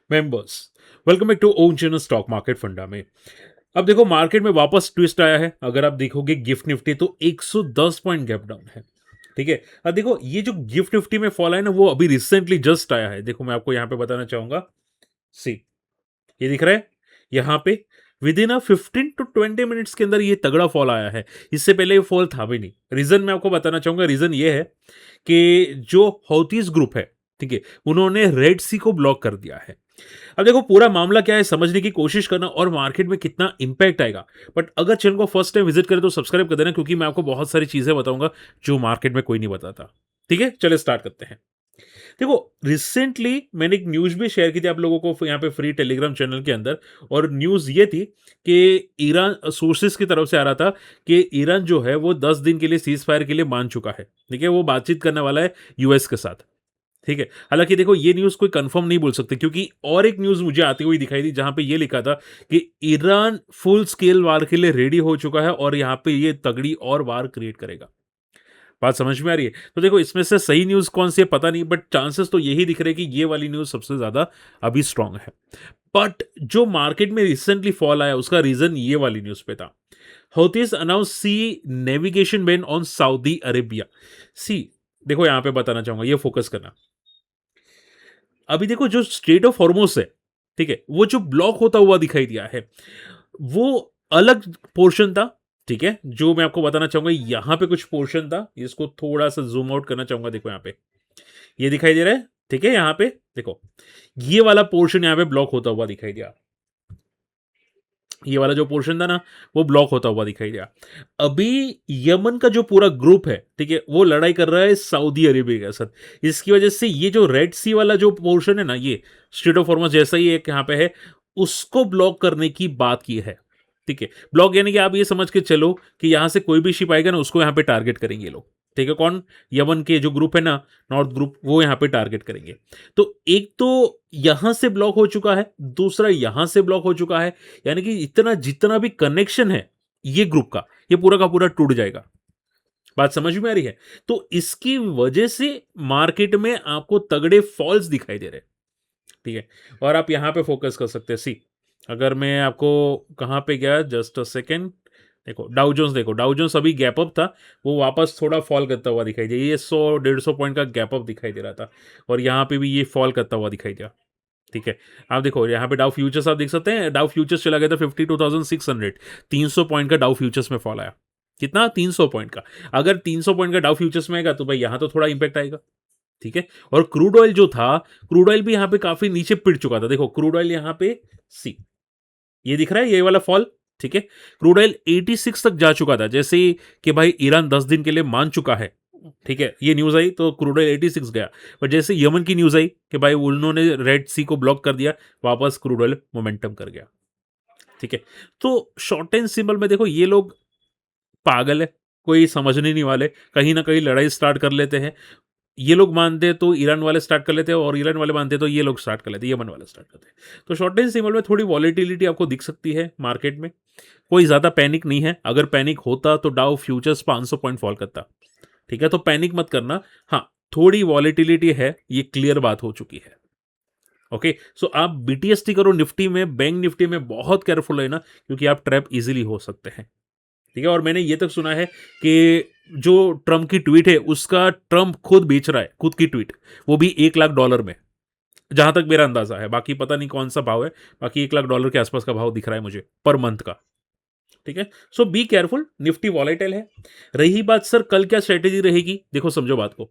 Members, welcome back to own channel stock market funda में। अब देखो मार्केट में वापस ट्विस्ट आया है। अगर आप देखोगे गिफ्ट निफ्टी तो 110 पॉइंट गैप डाउन है। ठीक है। अब देखो ये जो गिफ्ट निफ्टी में फॉल है ना, वो अभी रिसेंटली जस्ट आया है। देखो मैं आपको यहाँ पे बताना चाहूंगा। सी, ये दिख रहा है यहाँ पे विद इन 15 to 20 मिनट्स के अंदर ये तगड़ा फॉल आया है। इससे पहले ये फॉल था भी नहीं। रीजन मैं आपको बताना चाहूंगा। रीजन ये है कि जो हौतीस ग्रुप है, ठीक है, उन्होंने रेड सी को ब्लॉक कर दिया है। अब देखो पूरा मामला क्या है समझने की कोशिश करना और मार्केट में कितना इंपैक्ट आएगा। बट अगर चैनल को फर्स्ट टाइम विजिट करें तो सब्सक्राइब कर देना, क्योंकि मैं आपको बहुत सारी चीजें बताऊंगा जो मार्केट में कोई नहीं बताता। ठीक है, चले स्टार्ट करते हैं। देखो रिसेंटली मैंने एक न्यूज भी शेयर की थी आप लोगों को यहाँ पे फ्री टेलीग्राम चैनल के अंदर। और न्यूज ये थी कि ईरान सोर्सेस की तरफ से आ रहा था कि ईरान जो है वो 10 दिन के लिए सीज फायर के लिए मान चुका है। ठीक है, वो बातचीत करने वाला है यूएस के साथ। ठीक है। हालांकि देखो ये न्यूज़ कोई कंफर्म नहीं बोल सकते, क्योंकि और एक न्यूज़ मुझे आती हुई दिखाई दी जहां पे ये लिखा था कि ईरान फुल स्केल वार के लिए रेडी हो चुका है और यहां पे ये तगड़ी और वार क्रिएट करेगा। बात समझ में आ रही है? तो देखो इसमें से सही न्यूज़ कौन सी है पता नहीं, बट चांसेस तो यही दिख रहे हैं कि ये वाली न्यूज़ सबसे ज़्यादा अभी स्ट्रांग है। बट जो मार्केट में रिसेंटली फॉल आया उसका रीज़न ये वाली न्यूज़ पे था। Houthis announce sea navigation ban on Saudi Arabia. Sea, देखो यहां पे बताना चाहूंगा, ये फोकस करना। अभी देखो जो स्ट्रेट ऑफ हॉर्मोस है, ठीक है, वो जो ब्लॉक होता हुआ दिखाई दिया है, वो अलग पोर्शन था। ठीक है, जो मैं आपको बताना चाहूंगा यहां पे कुछ पोर्शन था, इसको थोड़ा सा जूम आउट करना चाहूंगा। देखो यहां पे ये दिखाई दे रहा है। ठीक है, यहां पे देखो ये वाला पोर्शन यहां पे ब्लॉक होता हुआ दिखाई दिया। ये वाला जो पोर्शन था ना, वो ब्लॉक होता हुआ दिखाई दिया। अभी यमन का जो पूरा ग्रुप है, ठीक है, वो लड़ाई कर रहा है सऊदी अरेबिया के साथ। इसकी वजह से ये जो रेड सी वाला जो पोर्शन है ना, ये स्ट्रेट ऑफ हॉर्मस जैसा ही एक यहाँ पे है, उसको ब्लॉक करने की बात की है। ठीक है, ब्लॉक यानी कि आप ये समझ के चलो कि यहां से कोई भी शिप आएगा ना, उसको यहाँ पे टारगेट करेंगे ये लोग। ठीक है, कौन? यमन के जो ग्रुप है ना, नॉर्थ ग्रुप, वो यहाँ पे टारगेट करेंगे। तो एक तो यहां से ब्लॉक हो चुका है, दूसरा यहां से ब्लॉक हो चुका है। यानी कि इतना जितना भी कनेक्शन है ये ग्रुप का, ये पूरा का पूरा टूट जाएगा। बात समझ में आ रही है? तो इसकी वजह से मार्केट में आपको तगड़े फॉल्स दिखाई दे रहे हैं। ठीक है, और आप यहां पे फोकस कर सकते हैं। सी, अगर मैं आपको कहां पे गया, जस्ट अ सेकेंड, देखो डाउ जोन्स, देखो डाउ जोन्स अभी गैप अप था, वो वापस थोड़ा फॉल करता हुआ दिखाई दिया। ये 100-150 पॉइंट का गैप अप दिखाई दे रहा था, और यहां पे भी ये फॉल करता हुआ दिखाई दिया। ठीक है, आप देखो यहाँ पे डाउ फ्यूचर्स आप देख सकते हैं। डाउ फ्यूचर्स चला गया था 52,600, 300 पॉइंट का डाउ फ्यूचर्स में फॉल आया। कितना? 300 पॉइंट का। अगर 300 पॉइंट का डाउ फ्यूचर्स में आएगा तो भाई यहाँ तो थोड़ा इंपैक्ट आएगा। ठीक है, और क्रूड ऑयल जो था, क्रूड ऑयल भी यहाँ पे काफी नीचे पिट चुका था। देखो क्रूड ऑयल यहाँ पे, सी, ये दिख रहा है ये वाला फॉल। ठीक है, क्रूड ऑयल 86 तक जा चुका था, जैसे कि भाई ईरान 10 दिन के लिए मान चुका है। ठीक है, ये न्यूज आई तो क्रूड ऑयल 86 गया। पर जैसे यमन की न्यूज आई कि भाई उन्होंने रेड सी को ब्लॉक कर दिया, वापस क्रूड ऑयल मोमेंटम कर गया। ठीक है, तो शॉर्ट एंड सिंबल में देखो ये लोग पागल है, कोई समझने नहीं वाले, कहीं ना कहीं लड़ाई स्टार्ट कर लेते हैं। ये लोग मानते हैं तो ईरान वाले स्टार्ट कर लेते हैं, और ईरान वाले मानते हैं तो ये लोग स्टार्ट कर लेते हैं, यमन वाले स्टार्ट करते हैं। तो शॉर्ट एंड सिंबल में थोड़ी वॉलेटिलिटी आपको दिख सकती है मार्केट में। कोई ज्यादा पैनिक नहीं है। अगर पैनिक होता तो डाउ फ्यूचर्स 500 पॉइंट फॉल करता। ठीक है, तो पैनिक मत करना। हाँ, थोड़ी वॉलेटिलिटी है, ये क्लियर बात हो चुकी है। ओके, सो आप बीटीएसटी करो निफ्टी में, बैंक निफ्टी में बहुत केयरफुल रहना, क्योंकि आप ट्रैप इजीली हो सकते हैं। ठीक है, और मैंने ये तक सुना है कि जो ट्रम्प की ट्वीट है उसका ट्रम्प खुद बेच रहा है, खुद की ट्वीट, वो भी $1 लाख में, जहां तक मेरा अंदाजा है। बाकी पता नहीं कौन सा भाव है, बाकी $1 लाख के आसपास का भाव दिख रहा है मुझे पर मंथ का। ठीक है, सो बी केयरफुल, निफ्टी वॉलेटाइल है। रही बात सर कल क्या स्ट्रेटेजी रहेगी, देखो समझो बात को।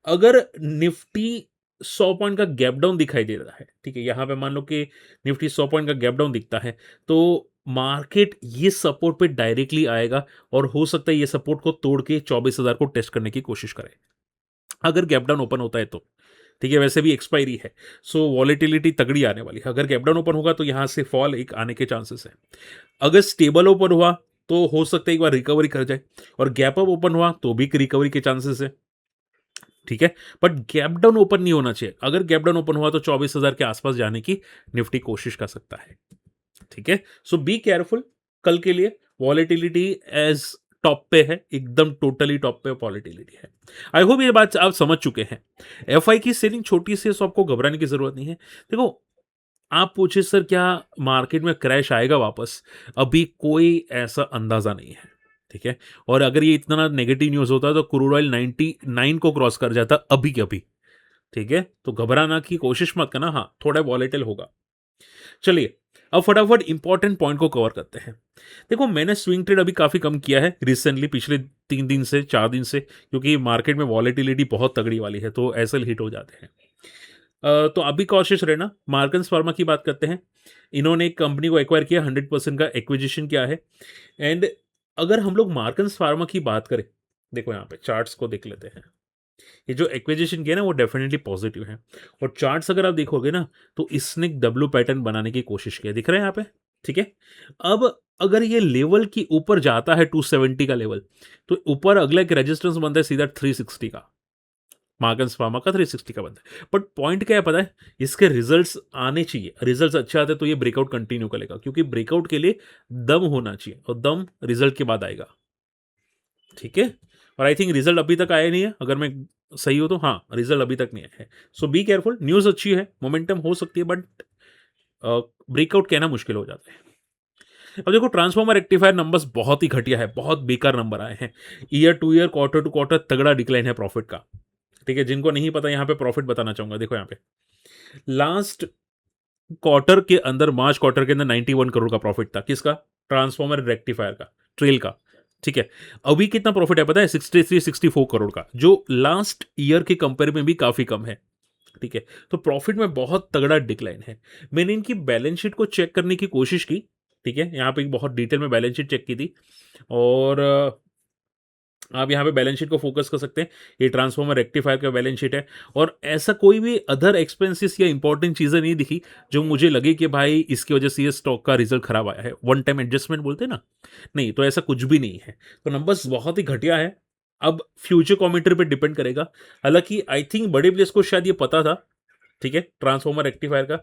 अगर निफ्टी 100 पॉइंट का गैप डाउन दिखाई दे रहा है, ठीक है, यहां पे मान लो कि निफ्टी 100 पॉइंट का गैप डाउन दिखता है, तो मार्केट ये सपोर्ट पे डायरेक्टली आएगा, और हो सकता है ये सपोर्ट को तोड़ के 24,000 को टेस्ट करने की कोशिश करे, अगर गैप डाउन ओपन होता है तो। ठीक है, वैसे भी एक्सपायरी है, सो वॉलेटिलिटी तगड़ी आने वाली है। अगर गैप डाउन ओपन होगा तो यहां से फॉल एक आने के चांसेस है। अगर स्टेबल ओपन हुआ तो हो सकता है एक बार रिकवरी कर जाए, और गैप अप ओपन हुआ तो भी रिकवरी के चांसेस है। ठीक है, बट गैप डाउन ओपन नहीं होना चाहिए। अगर गैप डाउन ओपन हुआ तो 24,000 के आसपास जाने की निफ्टी कोशिश कर सकता है। ठीक है, सो बी केयरफुल कल के लिए। वॉलेटिलिटी एज टॉप पे है, एकदम टोटली टॉप पे वॉलेटिलिटी है। आई होप ये बात आप समझ चुके हैं। एफआई की सेलिंग छोटी सी है, सो आपको घबराने की जरूरत नहीं है। देखो आप पूछे सर क्या मार्केट में क्रैश आएगा वापस? अभी कोई ऐसा अंदाज़ा नहीं है, ठीक है? और अगर ये इतना नेगेटिव न्यूज़ होता तो क्रूड ऑयल 99 को क्रॉस कर जाता अभी के अभी, ठीक है? तो घबराना की कोशिश मत करना, हाँ, थोड़ा वॉलेटाइल होगा। चलिए, अब फटाफट इंपॉर्टेंट पॉइंट को कवर करते हैं। देखो मैंने स्विंग ट्रेड अभी काफ़ी कम किया है रिसेंटली पिछले 3 दिन से, 4 दिन से, क्योंकि मार्केट में वॉलेटिलिटी बहुत तगड़ी वाली है, तो एसएल हिट हो जाते हैं। तो अभी कॉशियस रहना। मार्कन्स फार्मा की बात करते हैं। इन्होंने एक कंपनी को एक्वायर किया, 100% का एक्विजिशन किया है। एंड अगर हम लोग मार्कन्स फार्मा की बात करें, देखो यहाँ पे चार्ट्स को देख लेते हैं। ये जो एक्विजिशन किया ना वो डेफिनेटली पॉजिटिव है, और चार्ट्स अगर आप देखोगे ना तो इसने एक डब्ल्यू पैटर्न बनाने की कोशिश की है, दिख रहा है यहाँ पे, ठीक है। अब अगर ये लेवल की ऊपर जाता है 270 का लेवल, तो ऊपर अगला एक रेजिस्टेंस बनता है सीधा 360 का। मार्गन्स फार्मा का 360 का बनता है, बट पॉइंट क्या है पता है, इसके रिजल्ट्स आने चाहिए। रिजल्ट्स अच्छे आते तो ये ब्रेकआउट कंटिन्यू करेगा, क्योंकि ब्रेकआउट के लिए दम होना चाहिए, और दम रिजल्ट के बाद आएगा, ठीक है। और आई थिंक रिजल्ट अभी तक आया नहीं है, अगर मैं सही हो तो, हाँ रिजल्ट अभी तक नहीं आया है। सो बी केयरफुल। न्यूज़ अच्छी है, मोमेंटम हो सकती है, बट ब्रेकआउट कहना मुश्किल हो जाता है। अब देखो ट्रांसफॉर्मर रेक्टिफायर नंबर्स बहुत ही घटिया है, बहुत बेकार नंबर आए हैं। Year to year, quarter to quarter तगड़ा डिक्लाइन है प्रॉफिट का, ठीक है। जिनको नहीं पता यहाँ पे प्रॉफिट बताना चाहूंगा, देखो यहाँ पे लास्ट क्वार्टर के अंदर, मार्च क्वार्टर के अंदर 91 करोड़ का प्रॉफिट था। किसका? ट्रांसफॉर्मर रेक्टिफायर का, ट्रेल का, ठीक है। अभी कितना प्रॉफिट है पता है? 63-64 करोड़ का, जो लास्ट ईयर के कंपेयर में भी काफी कम है, ठीक है। तो प्रॉफिट में बहुत तगड़ा डिक्लाइन है। मैंने इनकी बैलेंस शीट को चेक करने की कोशिश की, ठीक है। यहाँ पे एक बहुत डिटेल में बैलेंस शीट चेक की थी, और आप यहाँ पे बैलेंस शीट को फोकस कर सकते हैं। ये ट्रांसफॉर्मर रेक्टिफायर का बैलेंस शीट है, और ऐसा कोई भी अदर एक्सपेंसेस या इंपॉर्टेंट चीज़ें नहीं दिखी जो मुझे लगे कि भाई इसकी वजह से ये स्टॉक का रिजल्ट खराब आया है, वन टाइम एडजस्टमेंट बोलते हैं ना, नहीं, तो ऐसा कुछ भी नहीं है। तो नंबर्स बहुत ही घटिया है। अब फ्यूचर कॉमेंट्री पे डिपेंड करेगा। हालांकि आई थिंक बड़े प्लेयर्स को शायद ये पता था, ठीक है, ट्रांसफॉर्मर रेक्टिफायर का,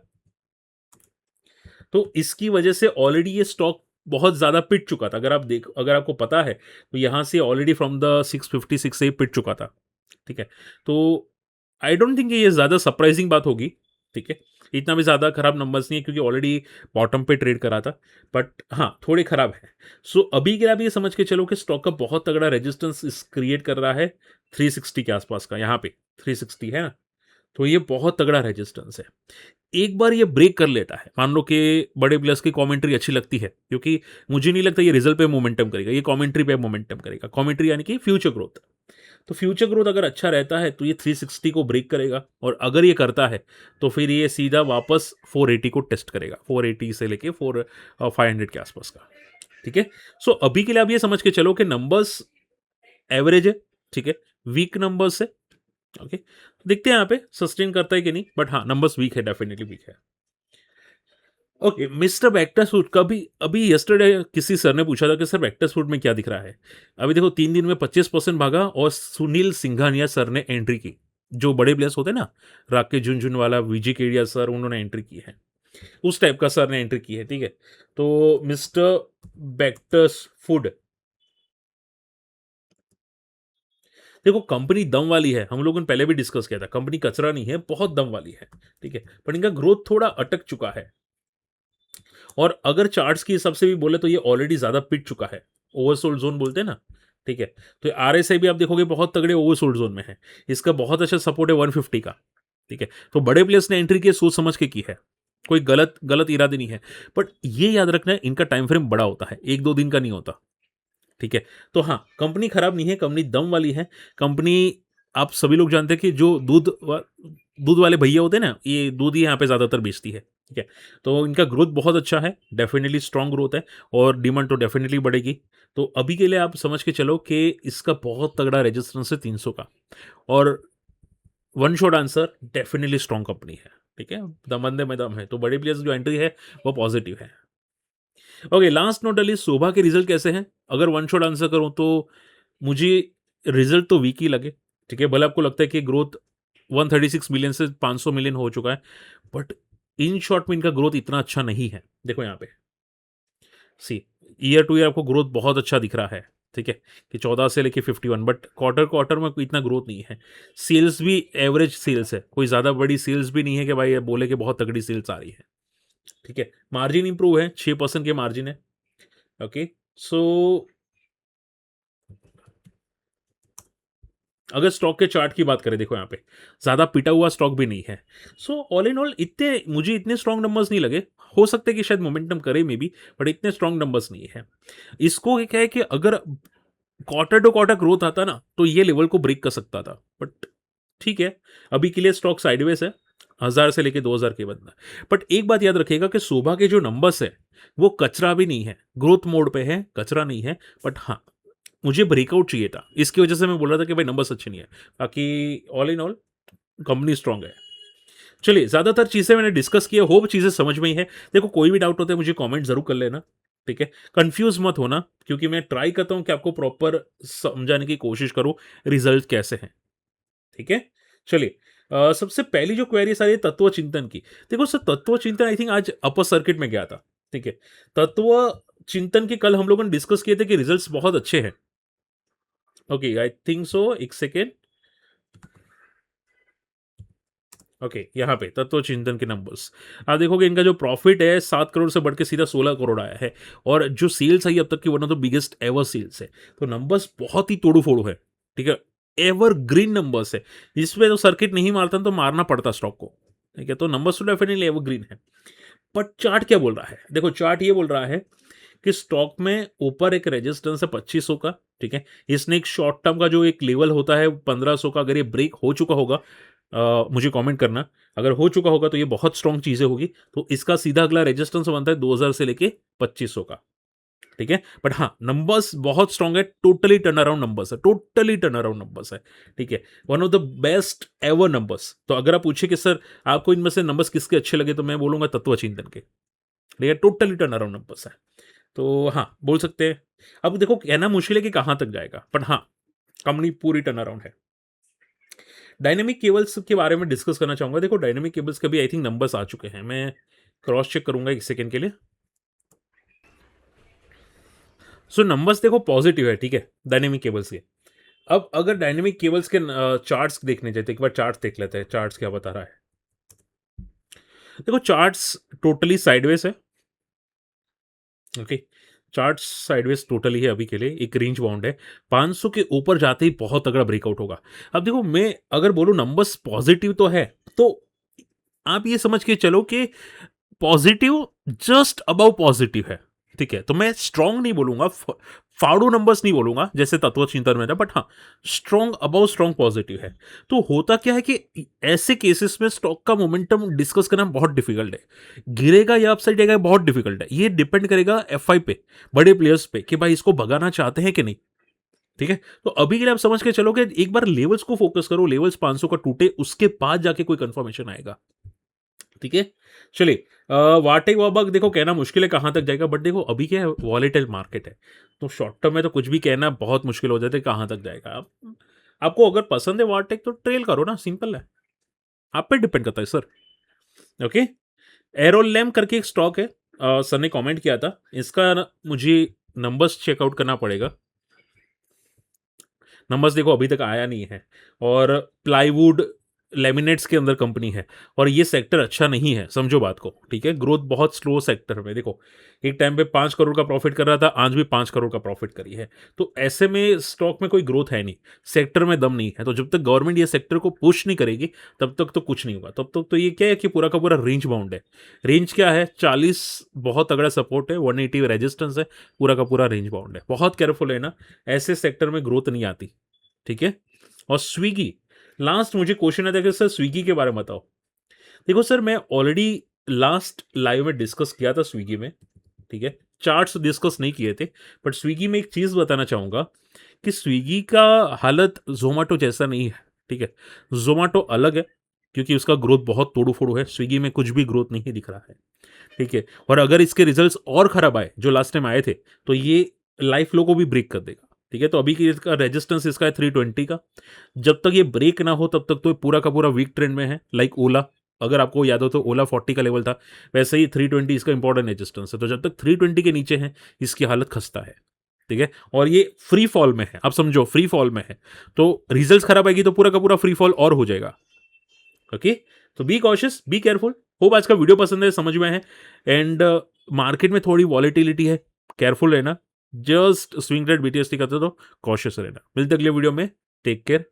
तो इसकी वजह से ऑलरेडी ये स्टॉक बहुत ज़्यादा पिट चुका था। अगर आपको पता है तो यहाँ से ऑलरेडी फ्रॉम द 656 से पिट चुका था, ठीक है। तो आई डोंट थिंक ये ज़्यादा सरप्राइजिंग बात होगी, ठीक है। इतना भी ज़्यादा खराब नंबर्स नहीं है, क्योंकि ऑलरेडी बॉटम पे ट्रेड करा था, बट हाँ थोड़े खराब है। सो अभी के लिए आप ये समझ के चलो कि स्टॉक का बहुत तगड़ा रेजिस्टेंस इस क्रिएट कर रहा है 360 के आसपास का, यहाँ पे 360 है ना, तो ये बहुत तगड़ा रेजिस्टेंस है। एक बार ये ब्रेक कर लेता है, मान लो कि बड़े प्लेयर्स की कमेंट्री अच्छी लगती है, क्योंकि मुझे नहीं लगता ये रिजल्ट पे मोमेंटम करेगा, ये कमेंट्री पे मोमेंटम करेगा। कमेंट्री यानी कि फ्यूचर ग्रोथ। तो फ्यूचर ग्रोथ अगर अच्छा रहता है तो ये 360 को ब्रेक करेगा, और अगर ये करता है तो फिर ये सीधा वापस 480 को टेस्ट करेगा, 480 से लेके 500 के आसपास का, ठीक है। सो अभी के लिए आप ये समझ के चलो कि नंबर्स एवरेज है, ठीक है, वीक नंबर्स है, ओके। तो देखते हैं यहाँ पे सस्टेन करता है कि नहीं, बट हाँ नंबर्स वीक है, डेफिनेटली वीक है। ओके, मिस्टर बैक्टस फूड का भी अभी यस्टरडे किसी सर ने पूछा था कि सर बैक्टस फूड में क्या दिख रहा है। अभी देखो 3 दिन में 25% भागा, और सुनील सिंघानिया सर ने एंट्री की, जो बड़े प्लेयर्स होते हैं ना, राकेश झुनझुनवाला, विजी केडिया सर, उन्होंने एंट्री की है, उस टाइप का सर ने एंट्री की है, ठीक है। तो मिस्टर बैक्टस फूड, देखो कंपनी दम वाली है, हम लोगों ने पहले भी डिस्कस किया था, कंपनी कचरा नहीं है, बहुत दम वाली है, ठीक है। पर इनका ग्रोथ थोड़ा अटक चुका है, और अगर चार्ट्स के हिसाब से भी बोले तो ये ऑलरेडी ज्यादा पिट चुका है, ओवरसोल्ड जोन बोलते हैं ना, ठीक है। तो आरएसआई भी आप देखोगे बहुत तगड़े ओवरसोल्ड जोन में है, इसका बहुत अच्छा सपोर्ट है 150 का, ठीक है। तो बड़े प्लेयर्स ने एंट्री की सोच समझ के की है, कोई गलत गलत इरादे नहीं है, बट ये याद रखना है इनका टाइम फ्रेम बड़ा होता है, 1-2 दिन का नहीं होता, ठीक है। तो हाँ कंपनी खराब नहीं है, कंपनी दम वाली है। कंपनी, आप सभी लोग जानते हैं कि जो दूध वाले भैया होते हैं ना, ये दूध ही यहाँ पे ज़्यादातर बेचती है, ठीक है। तो इनका ग्रोथ बहुत अच्छा है, डेफिनेटली स्ट्रांग ग्रोथ है, और डिमांड तो डेफिनेटली बढ़ेगी। तो अभी के लिए आप समझ के चलो कि इसका बहुत तगड़ा रेजिस्टेंस है 300 का, और one shot answer, definitely strong company है, ठीक है। दमंदे में दम है, तो बड़े प्लेयर्स जो एंट्री है वो पॉजिटिव है। ओके, लास्ट नोट अली, शोभा के रिजल्ट कैसे हैं? अगर वन शॉट आंसर करूं तो मुझे रिजल्ट तो वीक ही लगे, ठीक है। भले आपको लगता है कि ग्रोथ 136 मिलियन से 500 मिलियन हो चुका है, बट इन शॉर्ट में इनका ग्रोथ इतना अच्छा नहीं है। देखो यहाँ पे सी, ईयर टू ईयर आपको ग्रोथ बहुत अच्छा दिख रहा है, ठीक है, कि 14 से लेके 51, बट क्वार्टर क्वार्टर में कोई इतना ग्रोथ नहीं है। सेल्स भी एवरेज सेल्स है, कोई ज़्यादा बड़ी सेल्स भी नहीं है कि भाई ये बोले कि बहुत तगड़ी सेल्स आ रही है, ठीक है, मार्जिन इंप्रूव है, 6% के मार्जिन है। ओके, सो अगर स्टॉक के चार्ट की बात करें, देखो यहाँ पे ज़्यादा पिटा हुआ स्टॉक भी नहीं है। सो ऑल इन ऑल इतने मुझे इतने स्ट्रॉन्ग नंबर्स नहीं लगे। हो सकता है कि शायद मोमेंटम करे मे बी, बट इतने स्ट्रॉन्ग नंबर्स नहीं है। इसको क्या है कि अगर क्वार्टर टू क्वार्टर ग्रोथ आता ना तो ये लेवल को ब्रेक कर सकता था, बट ठीक है, अभी के लिए स्टॉक साइडवेज है, 1000 से लेके 2000 के बंदा। बट एक बात याद रखिएगा कि शोभा के जो नंबर्स है वो कचरा भी नहीं है, ग्रोथ मोड पे है, कचरा नहीं है। बट हाँ, मुझे ब्रेकआउट चाहिए था, इसकी वजह से मैं बोल रहा था कि भाई नंबर्स अच्छे नहीं है। बाकी all in all company strong है। चलिए, ज़्यादातर चीज़ें मैंने डिस्कस की है, होप चीज़ें समझ में ही है। देखो, कोई भी डाउट होता है मुझे कमेंट ज़रूर कर लेना, ठीक है? कन्फ्यूज़ मत होना, क्योंकि मैं ट्राई करता हूँ कि आपको प्रॉपर समझाने की कोशिश करूँ, रिज़ल्ट कैसे हैं, ठीक है? चलिए, सबसे पहली जो क्वेरी सारी है तत्व चिंतन की। देखो सर, तत्व चिंतन आई थिंक आज अपर सर्किट में गया था, ठीक है? तत्व चिंतन के कल हम लोगों ने डिस्कस किए थे कि रिज़ल्ट्स बहुत अच्छे हैं। ओके, आई थिंक सो, एक सेकंड। ओके, यहाँ पे तत्व चिंतन के नंबर्स आप देखोगे, इनका जो प्रॉफिट है 7 करोड़ से बढ़ के सीधा 16 करोड़ आया है, और जो सेल्स आई अब तक की one of the biggest ever sales है। तो नंबर्स बहुत ही तोड़ू फोड़ू है, ठीक है, एवर ग्रीन नंबर्स है। इसमें तो सर्किट नहीं मारता तो मारना पड़ता स्टॉक को, ठीक है। तो नंबर्स तो डेफिनेटली एवर ग्रीन है। बट चार्ट क्या बोल रहा है? देखो, चार्ट ये बोल रहा है कि स्टॉक में ऊपर एक रेजिस्टेंस है 2500 का, ठीक है। इसने एक शॉर्ट टर्म का जो एक लेवल होता है 1500 का, अगर ये ब्रेक हो चुका होगा, मुझे कमेंट करना, अगर हो चुका होगा तो ये बहुत स्ट्रॉन्ग चीजें होगी। तो इसका सीधा अगला रेजिस्टेंस बनता है 2000 से लेके 2500 का, ठीक है। बट हाँ, नंबर्स बहुत स्ट्रॉन्ग है, टोटली टर्न अराउंड नंबर्स है, टोटली टर्न अराउंड नंबर्स है, ठीक है। One of the best ever numbers. तो अगर आप पूछे कि सर आपको इनमें से नंबर्स किसके अच्छे लगे, तो मैं बोलूंगा तत्व चिंतन के, ठीक है। टोटली टर्न अराउंड नंबर्स है। तो हाँ, बोल सकते हैं। अब देखो, कहना मुश्किल है कि कहां तक जाएगा, बट हाँ, कंपनी पूरी टर्न अराउंड है। डायनेमिक केबल्स के बारे में डिस्कस करना चाहूंगा। देखो, डायनेमिक केबल्स के भी आई थिंक नंबर्स आ चुके हैं, मैं क्रॉस चेक करूंगा एक सेकंड के लिए। सो नंबर्स देखो पॉजिटिव है, ठीक है, डायनेमिक केबल्स के। अब अगर डायनेमिक केबल्स के चार्ट्स देखने जाते, एक बार चार्ट्स देख लेते हैं, चार्ट्स क्या बता रहा है। देखो, चार्ट्स टोटली साइडवेज है, ओके। चार्ट्स साइडवेज टोटली है अभी के लिए, एक रेंज बाउंड है। 500 के ऊपर जाते ही बहुत तगड़ा ब्रेकआउट होगा। अब देखो, मैं अगर बोलूं नंबर्स पॉजिटिव तो है, तो आप ये समझ के चलो कि पॉजिटिव जस्ट अबव पॉजिटिव है, ठीक है। तो मैं स्ट्रॉन्ग नहीं बोलूंगा, फाड़ू नंबर्स नहीं बोलूंगा जैसे तत्व चिंतन में था, बट हाँ, स्ट्रॉन्ग अबव स्ट्रॉन्ग पॉजिटिव है। तो होता क्या है कि ऐसे केसेस में स्टॉक का मोमेंटम डिस्कस करना बहुत डिफिकल्ट है। गिरेगा या अपसाइड जाएगा बहुत डिफिकल्ट है। ये डिपेंड करेगा एफआई पे, बड़े प्लेयर्स पे, कि भाई इसको भगाना चाहते हैं कि नहीं, ठीक है। तो अभी के लिए आप समझ के चलो कि एक बार लेवल्स को फोकस करो, लेवल्स 500 का टूटे उसके बाद जाके कोई कंफर्मेशन आएगा, ठीक है। चलिए, वाटेक वाबक देखो, कहना मुश्किल है कहां तक जाएगा, बट देखो अभी क्या है, वॉलेटाइल मार्केट है, तो शॉर्ट टर्म में तो कुछ भी कहना बहुत मुश्किल हो जाता है कहां तक जाएगा। आपको अगर पसंद है वाटेक तो ट्रेल करो ना, सिंपल है, आप पे डिपेंड करता है सर, ओके। एरोलैम करके एक स्टॉक है, सर ने कमेंट किया था, इसका मुझे नंबर्स चेकआउट करना पड़ेगा। नंबर्स देखो अभी तक आया नहीं है, और प्लाईवुड लेमिनेट्स के अंदर कंपनी है, और ये सेक्टर अच्छा नहीं है, समझो बात को, ठीक है। ग्रोथ बहुत स्लो सेक्टर में, देखो एक टाइम पे 5 करोड़ का प्रॉफिट कर रहा था, आज भी 5 करोड़ का प्रॉफिट करी है। तो ऐसे में स्टॉक में कोई ग्रोथ है नहीं, सेक्टर में दम नहीं है। तो जब तक गवर्नमेंट ये सेक्टर को पुश नहीं करेगी तब तक तो कुछ नहीं होगा। तब तक तो ये क्या है कि पूरा का पूरा रेंज बाउंड है। रेंज क्या है, 40 बहुत तगड़ा सपोर्ट है, 180 रेजिस्टेंस है, पूरा का पूरा रेंज बाउंड है। बहुत केयरफुल है ना, ऐसे सेक्टर में ग्रोथ नहीं आती, ठीक है। और स्विगी, लास्ट मुझे क्वेश्चन आता है कि सर स्विगी के बारे में बताओ। देखो सर, मैं ऑलरेडी लास्ट लाइव में डिस्कस किया था स्विगी में, ठीक है। चार्ट्स डिस्कस नहीं किए थे, बट स्विगी में एक चीज बताना चाहूंगा कि स्विगी का हालत जोमेटो जैसा नहीं है, ठीक है। जोमेटो अलग है, क्योंकि उसका ग्रोथ बहुत तोड़ू फोड़ू है, स्विगी में कुछ भी ग्रोथ नहीं दिख रहा है, ठीक है। और अगर इसके रिजल्ट्स और खराब आए जो लास्ट टाइम आए थे, तो ये लाइफ लो को भी ब्रेक कर देगा, ठीक है। तो अभी की इसका रेजिस्टेंस इसका है 320 का। जब तक ये ब्रेक ना हो तब तक तो पूरा का पूरा वीक ट्रेंड में है, लाइक ओला। अगर आपको याद हो तो ओला 40 का लेवल था, वैसे ही 320 इसका इंपॉर्टेंट रेजिस्टेंस है। तो जब तक 320 के नीचे है, इसकी हालत खस्ता है, ठीक है। और ये फ्री फॉल में है, आप समझो फ्री फॉल में है। तो रिजल्ट खराब आएगी तो पूरा का पूरा फ्री फॉल और हो जाएगा, ओके। तो be cautious, be careful, hope आज का वीडियो पसंद है, समझ में है एंड मार्केट में थोड़ी वॉलेटिलिटी है, केयरफुल रहना, जस्ट स्विंग ट्रेड बीटीएसटी करते तो कॉशियस रहना। मिलते अगले वीडियो में, टेक केयर,